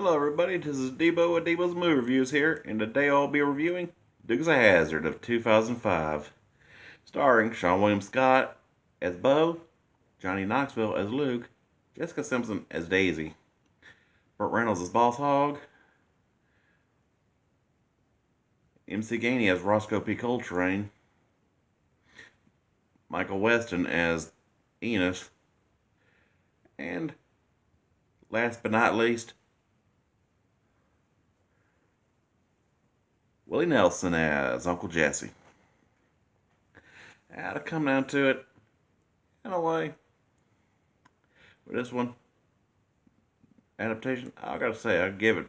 Hello everybody, this is Debo with Debo's Movie Reviews here, and today I'll be reviewing Dukes of Hazzard of 2005, starring Sean William Scott as Bo, Johnny Knoxville as Luke, Jessica Simpson as Daisy, Burt Reynolds as Boss Hogg, MC Gainey as Roscoe P. Coltrane, Michael Weston as Enos, and last but not least, Willie Nelson as Uncle Jesse. To come down to it, in a way, with this one, adaptation, I gotta say, I'd give it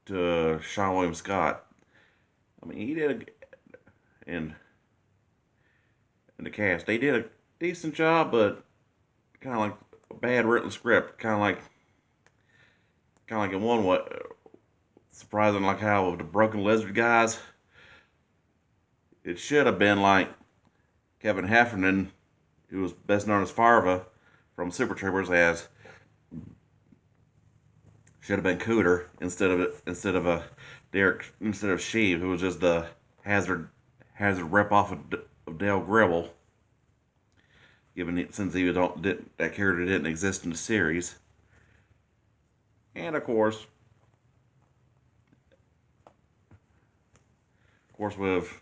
to Sean William Scott. I mean, he did in the cast, they did a decent job, but kind of like a bad written script, kind of like in one way, surprising like how with the Broken Lizard guys, it should have been like Kevin Heffernan, who was best known as Farva from Super Troopers, as should have been Cooter instead of Sheev, who was just the Hazzard rep off of Dale Gribble. Since that character didn't exist in the series, and of course with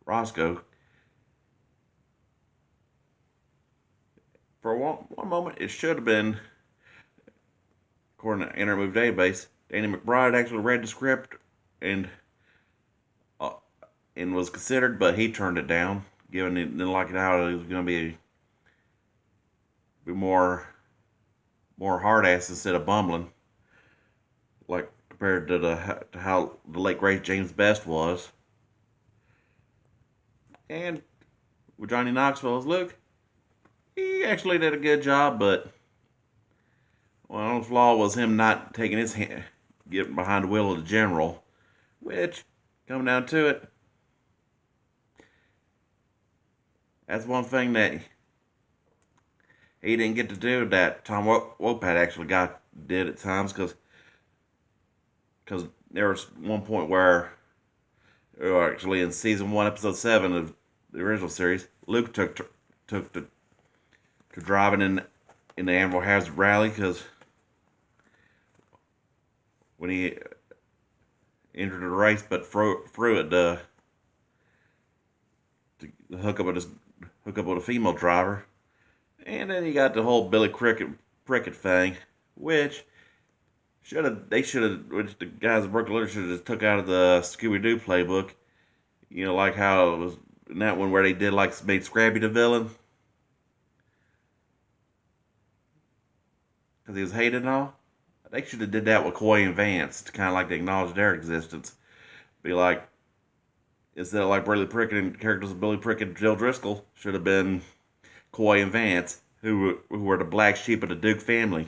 Roscoe. For one moment, it should have been, according to Intermove Database, Danny McBride actually read the script and was considered, but he turned it down, given he didn't like it how it was going to be more hard ass instead of bumbling, like compared to how the late great James Best was. And with Johnny Knoxville as Luke, he actually did a good job, but one flaw was him not taking his hand, getting behind the wheel of the general, which, coming down to it, that's one thing that he didn't get to do that Tom Wopat actually did at times, because there was one point where, actually in season 1, episode 7 of the original series, Luke took to driving in the Anvil Hazzard rally, because when he entered the race, but threw it to hook up with a female driver, and then he got the whole Billy Prickett thing, which which the guys at Brooklyn Literature should have just took out of the Scooby-Doo playbook. You know, like how it was in that one where they made Scrappy the villain, because he was hated and all. They should have did that with Coy and Vance to kind of like to acknowledge their existence. Be like, instead of like Billy Prickett and characters of Billy Prickett and Jill Driscoll, should have been Coy and Vance, who were the black sheep of the Duke family.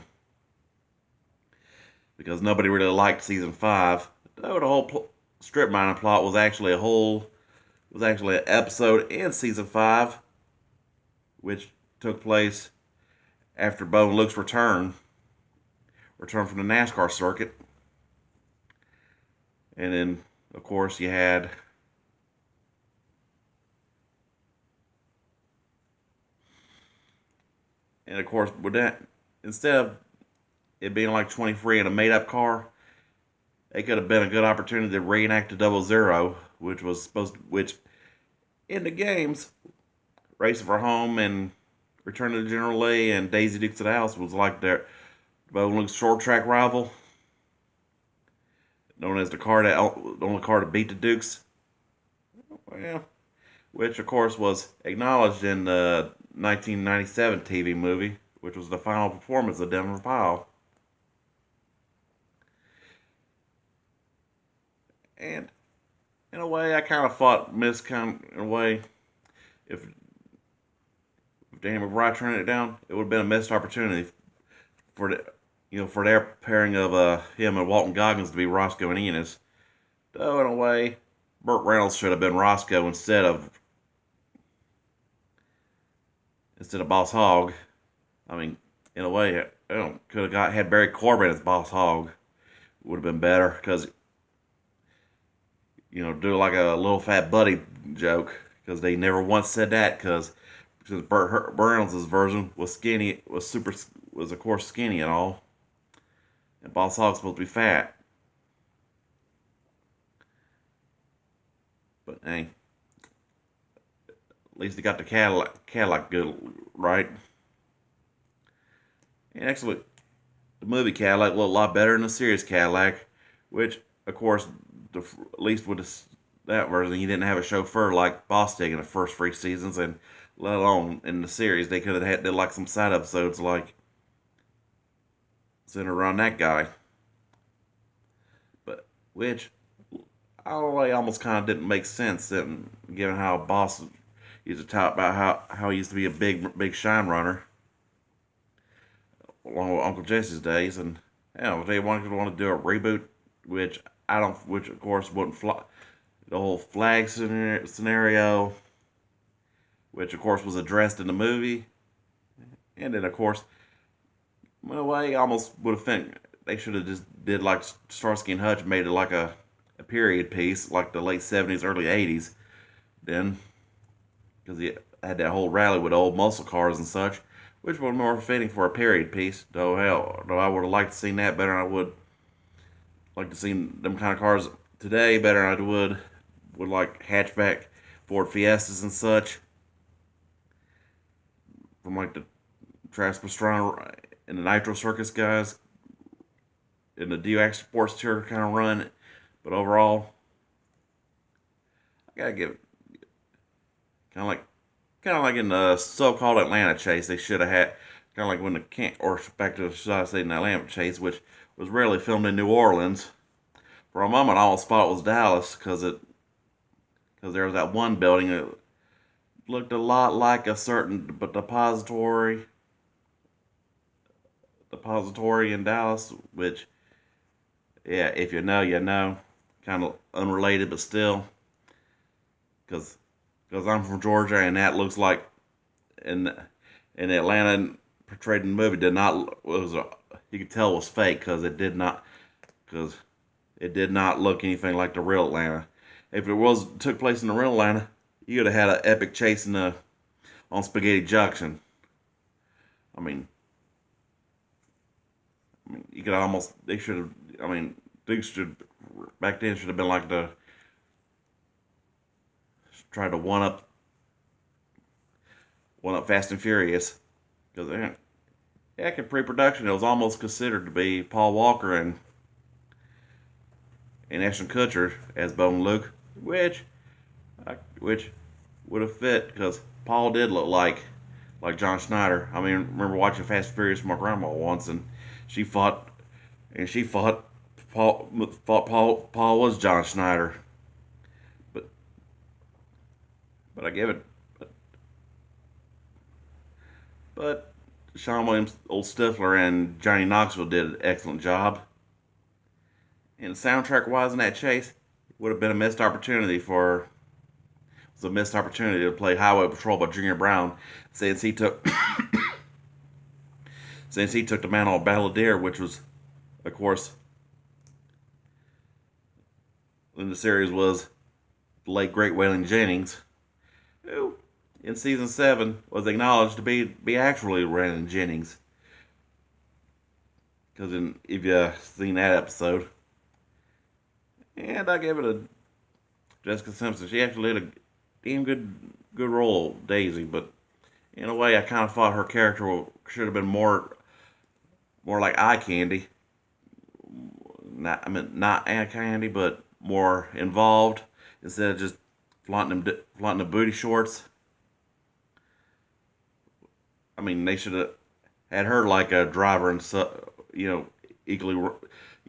Because nobody really liked season 5. Though the whole strip mining plot was actually an episode in season 5, which took place after Bo and Luke's return from the NASCAR circuit. And then, of course, you had with that, instead of it being like 23 in a made-up car, it could have been a good opportunity to reenact the 00, which in the games, Racing for Home and Return to General Lee and Daisy Dukes of the House was like their Bo and Luke's short track rival, known as the only car to beat the Dukes. Well, which of course was acknowledged in the 1997 TV movie, which was the final performance of Denver Powell. And in a way, I kind of thought if Danny McBride turned it down, it would have been a missed opportunity for their pairing of him and Walton Goggins to be Roscoe and Enos. Though in a way, Burt Reynolds should have been Roscoe instead of Boss Hogg. I mean, in a way, could have had Barry Corbin as Boss Hog. Would have been better because do like a little fat buddy joke because they never once said that because Burt Reynolds' version was skinny, was of course skinny and all, and Boss Hog's supposed to be fat. But hey, at least he got the Cadillac good right. And actually, the movie Cadillac looked a lot better than the series Cadillac, which of course, at least with that version, he didn't have a chauffeur like Bostic in the first 3 seasons, and let alone in the series, they could have did like some side episodes like centered around that guy. But which almost kind of didn't make sense, given how Boss used to talk about how he used to be a big shine runner along with Uncle Jesse's days, and they wanted to do a reboot, which which of course wouldn't fly. The whole flag scenario, which of course was addressed in the movie, and then of course, in a way, almost would have think they should have just did like Starsky and Hutch, made it like a period piece, like the late '70s, early '80s. Then, because he had that whole rally with old muscle cars and such, which was more fitting for a period piece. Though I would have liked to seen that better than I would like to see them kind of cars today better than I would like hatchback Ford Fiestas and such from like the Travis Pastrana and the Nitro Circus guys in the DUX Sports Tour kind of run. But overall, I gotta give it kind of like in the so-called Atlanta chase, they should have had kind of like when or back to the Atlanta chase, which was rarely filmed in New Orleans. For a moment, I almost thought it was Dallas because there was that one building that looked a lot like a certain depository in Dallas, which, yeah, if you know, you know, kind of unrelated, but still, because I'm from Georgia, and that looks like in Atlanta portrayed in the movie you could tell it was fake because it did not look anything like the real Atlanta. If it took place in the real Atlanta, you would have had an epic chase on Spaghetti Junction. I mean, you could almost, they should have, back then should have been like try to one up Fast and Furious, because in pre-production it was almost considered to be Paul Walker and Ashton Kutcher as Bo and Luke, which would have fit because Paul did look like John Schneider. I remember watching Fast and Furious with my grandma once, and she thought Paul was John Schneider, but I give it. But Sean Williams, Old Stifler, and Johnny Knoxville did an excellent job. And soundtrack wise in that chase, would have been a missed opportunity to play Highway Patrol by Junior Brown, since he took the mantle of Balladeer, which was, of course, in the series was the late great Waylon Jennings, who in season 7 was acknowledged to be actually Waylon Jennings. Because if you've seen that episode, and I gave it a Jessica Simpson. She actually did a damn good role, Daisy. But in a way, I kind of thought her character should have been more like eye candy. Not eye candy, but more involved instead of just flaunting the booty shorts. They should have had her like a driver and equally.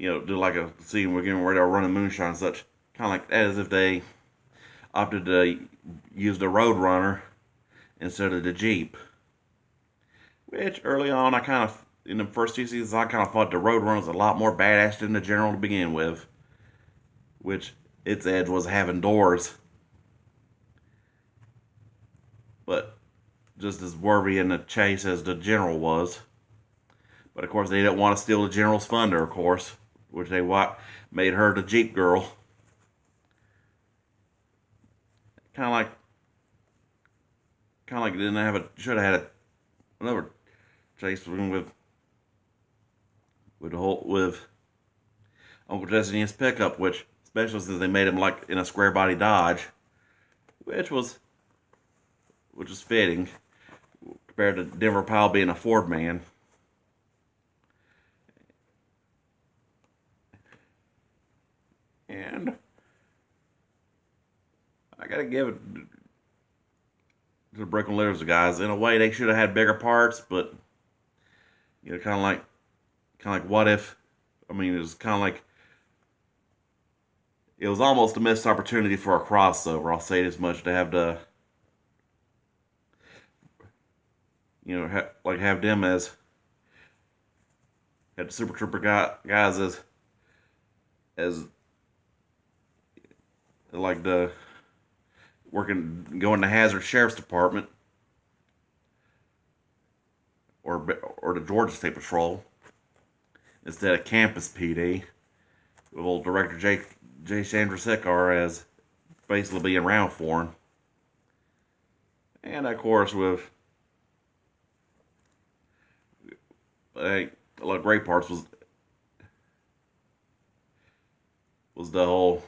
Do like a scene where they're running moonshine and such. Kind of like that, as if they opted to use the Roadrunner instead of the Jeep. Which, early on, in the first 2 seasons, I kind of thought the Roadrunner was a lot more badass than the General to begin with. Which, its edge was having doors. But, just as worthy in the chase as the General was. But of course, they didn't want to steal the general's thunder, of course, which they made her the Jeep girl. Kind of like, didn't have should have had another chase with Uncle Jesse and his pickup, which especially since they made him like in a square body Dodge, which was fitting compared to Denver Powell being a Ford man. And I gotta give it to the Brooklyn Litters guys. In a way, they should have had bigger parts, but kind of like what if? I mean, it was kind of like it was almost a missed opportunity for a crossover. I'll say it as much to have the have them as had the Super Trooper guys as like the going to Hazzard Sheriff's Department or the Georgia State Patrol instead of Campus PD with old Director J. Chandrasekhar as basically being around for him. And of course with a lot of great parts was the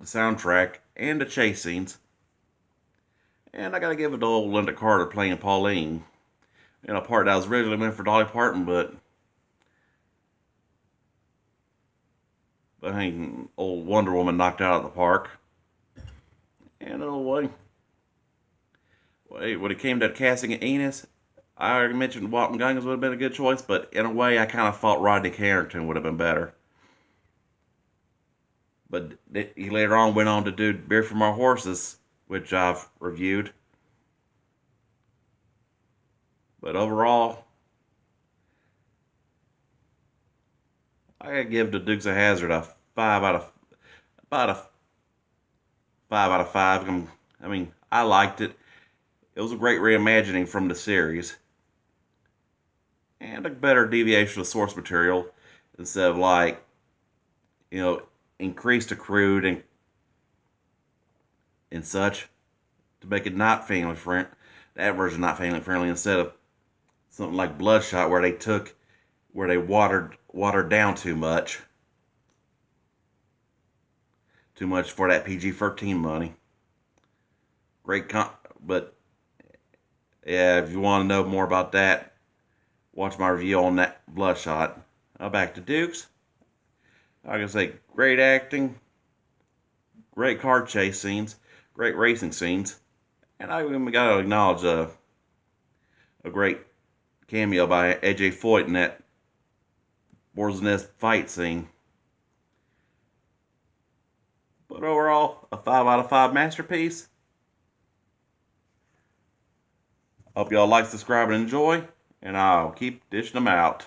soundtrack and the chase scenes. And I gotta give it to old Linda Carter playing Pauline in a part that was originally meant for Dolly Parton, but I think old Wonder Woman knocked out of the park. And in a way, when it came to casting Enos, I already mentioned Walton Goggins would have been a good choice, but in a way, I kind of thought Rodney Carrington would have been better. But he later on went on to do Beer From Our Horses, which I've reviewed. But overall, I gotta give the Dukes of Hazzard a 5 out of about a 5 out of 5. I mean, I liked it. It was a great reimagining from the series, and a better deviation of source material instead of increased accrued and such to make it not family friendly. That version not family friendly instead of something like Bloodshot where they watered down too much for that PG-13 money. But yeah, if you want to know more about that, watch my review on that Bloodshot. Now back to Dukes. I can say great acting, great car chase scenes, great racing scenes, and I even got to acknowledge a great cameo by AJ Foyt in that Boar's Nest fight scene. But overall, a 5 out of 5 masterpiece. Hope y'all like, subscribe, and enjoy, and I'll keep dishing them out.